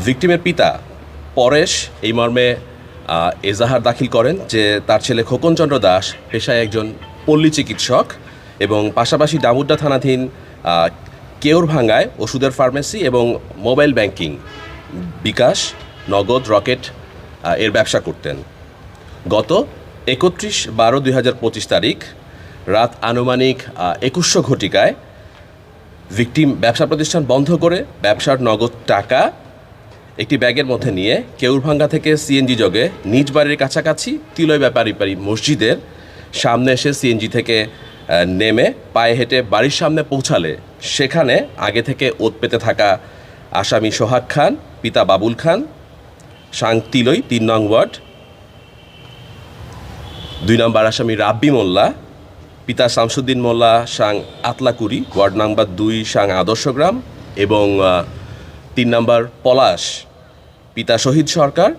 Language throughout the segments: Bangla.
ভিকটিমের পিতা পরেশ এই মর্মে এজাহার দাখিল করেন যে তার ছেলে খোকনচন্দ্র দাস পেশায় একজন পল্লী চিকিৎসক এবং পাশাপাশি ডামুড্ডা থানাধীন কেওরভাঙ্গায় ওষুধের ফার্মেসি এবং মোবাইল ব্যাংকিং বিকাশ নগদ রকেট এর ব্যবসা করতেন। গত 31/12/2025 তারিখ রাত আনুমানিক 2100 ঘটিকায় ভিকটিম ব্যবসা প্রতিষ্ঠান বন্ধ করে ব্যবসার নগদ টাকা একটি ব্যাগের মধ্যে নিয়ে কেউরভাঙ্গা থেকে সিএনজি যোগে নিজ বাড়ির কাছাকাছি তিলয় ব্যাপারী মসজিদের সামনে এসে সিএনজি থেকে নেমে পায়ে হেঁটে বাড়ির সামনে পৌঁছালে সেখানে আগে থেকে ওত পেতে থাকা আসামি সোহাগ খান, পিতা বাবুল খান, সাং তিলই ৩ নং ওয়ার্ড, ২ নম্বর আসামি রাব্বি মোল্লা, পিতা শামসুদ্দিন মোল্লা, সাং আতলাকুড়ি ওয়ার্ড নাম্বার ২ সাং আদর্শগ্রাম এবং ৩ নম্বর পলাশ, পিতা শহীদ সরকার,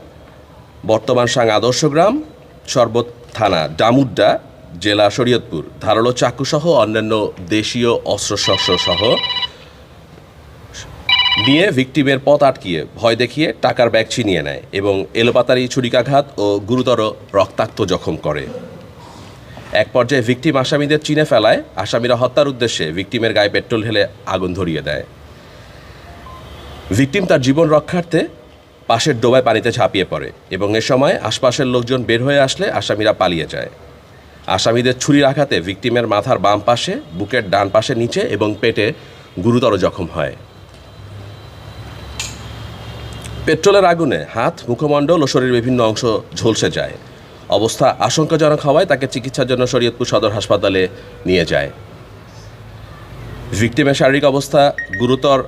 বর্তমান সাং আদর্শগ্রাম, সর্বত থানা ডামুড্ডা, জেলা শরীয়তপুর, ধারালো চাকুসহ অন্যান্য দেশীয় অস্ত্রশস্ত্র সহ নিয়ে ভিকটিমের পথ আটকিয়ে ভয় দেখিয়ে টাকার ব্যাগ ছিনিয়ে নেয় এবং এলোপাতাড়ি ছুরিকাঘাত ও গুরুতর রক্তাক্ত জখম করে। এক পর্যায়ে ভিকটিম আসামিদের চিনে ফেলায় আসামিরা হত্যার উদ্দেশ্যে ভিকটিমের গায়ে পেট্রোল ঢেলে আগুন ধরিয়ে দেয়। ভিকটিম তার জীবন রক্ষার্থে পাশের ডোবায় পানিতে ঝাঁপিয়ে পড়ে এবং এ সময় আশপাশের লোকজন বের হয়ে আসলে আসামিরা পালিয়ে যায়। আসামিদের ছুরির আঘাতে ভিকটিমের মাথার বাম পাশে, বুকের ডান পাশে, নিচে এবং পেটে গুরুতর জখম হয়। পেট্রোলের আগুনে হাত, মুখমণ্ডল ও শরীরের বিভিন্ন অংশ ঝলসে যায়। অবস্থা আশঙ্কাজনক হওয়ায় তাকে চিকিৎসার জন্য শরীয়তপুর সদর হাসপাতালে নিয়ে যায়। ভিকটিমের শারীরিক অবস্থা গুরুতর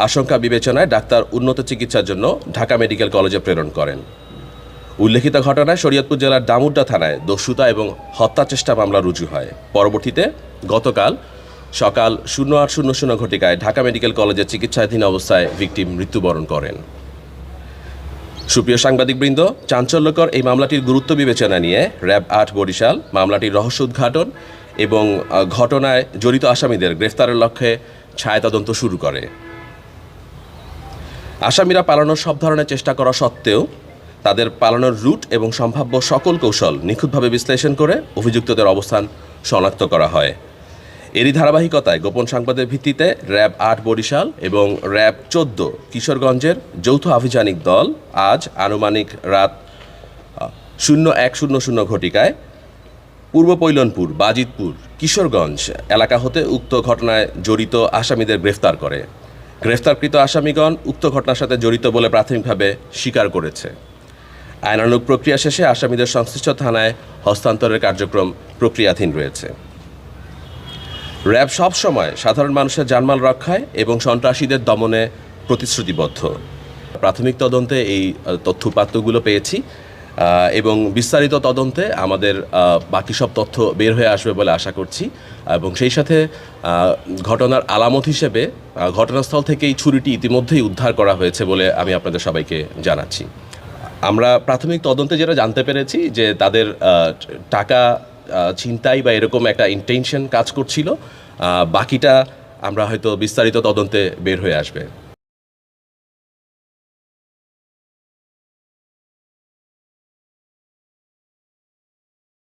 আশঙ্কা বিবেচনায় ডাক্তার উন্নত চিকিৎসার জন্য ঢাকা মেডিকেল কলেজে প্রেরণ করেন। উল্লেখিত ঘটনায় শরীয়তপুর জেলার ডামুড্ডা থানায় দস্যুতা এবং হত্যা চেষ্টা মামলা রুজু হয়। পরবর্তীতে গতকাল সকাল 08:00 ঘটিকায় ঢাকা মেডিকেল কলেজে চিকিৎসাধীন অবস্থায় ভিকটিম মৃত্যুবরণ করেন। সুপ্রিয় সাংবাদিকবৃন্দ, চাঞ্চল্যকর এই মামলাটির গুরুত্ব বিবেচনা নিয়ে র্যাব ৮ বরিশাল মামলাটির রহস্য উদ্ঘাটন এবং ঘটনায় জড়িত আসামিদের গ্রেফতারের লক্ষ্যে ছায়াতদন্ত শুরু করে। আসামিরা পালানোর সব ধরনের চেষ্টা করা সত্ত্বেও তাদের পালানোর রুট এবং সম্ভাব্য সকল কৌশল নিখুঁতভাবে বিশ্লেষণ করে অভিযুক্তদের অবস্থান শনাক্ত করা হয়। এরই ধারাবাহিকতায় গোপন সংবাদের ভিত্তিতে র্যাব ৮ বরিশাল এবং র্যাব ১৪ কিশোরগঞ্জের যৌথ আভিযানিক দল আজ আনুমানিক রাত 01:00 ঘটিকায় পূর্ব পৈলনপুর, বাজিতপুর, কিশোরগঞ্জ এলাকা হতে উক্ত ঘটনায় জড়িত আসামিদের গ্রেফতার করে। গ্রেফতারকৃত আসামিগণ উক্ত ঘটনার সাথে জড়িত বলে প্রাথমিকভাবে স্বীকার করেছে। আইনানুগ প্রক্রিয়া শেষে আসামিদের সংশ্লিষ্ট থানায় হস্তান্তরের কার্যক্রম প্রক্রিয়াধীন রয়েছে। র্যাব সবসময় সাধারণ মানুষের জানমাল রক্ষায় এবং সন্ত্রাসীদের দমনে প্রতিশ্রুতিবদ্ধ। প্রাথমিক তদন্তে এই তথ্যপাত্রগুলো পেয়েছি এবং বিস্তারিত তদন্তে আমাদের বাকি সব তথ্য বের হয়ে আসবে বলে আশা করছি এবং সেই সাথে ঘটনার আলামত হিসেবে ঘটনাস্থল থেকে এই ছুরিটি ইতিমধ্যেই উদ্ধার করা হয়েছে বলে আমি আপনাদের সবাইকে জানাচ্ছি। আমরা প্রাথমিক তদন্তে যেটা জানতে পেরেছি যে তাদের টাকা ছিনতাই বা এরকম একটা ইন্টেনশন কাজ করছিল, বাকিটা আমরা হয়তো বিস্তারিত তদন্তে বের হয়ে আসবে।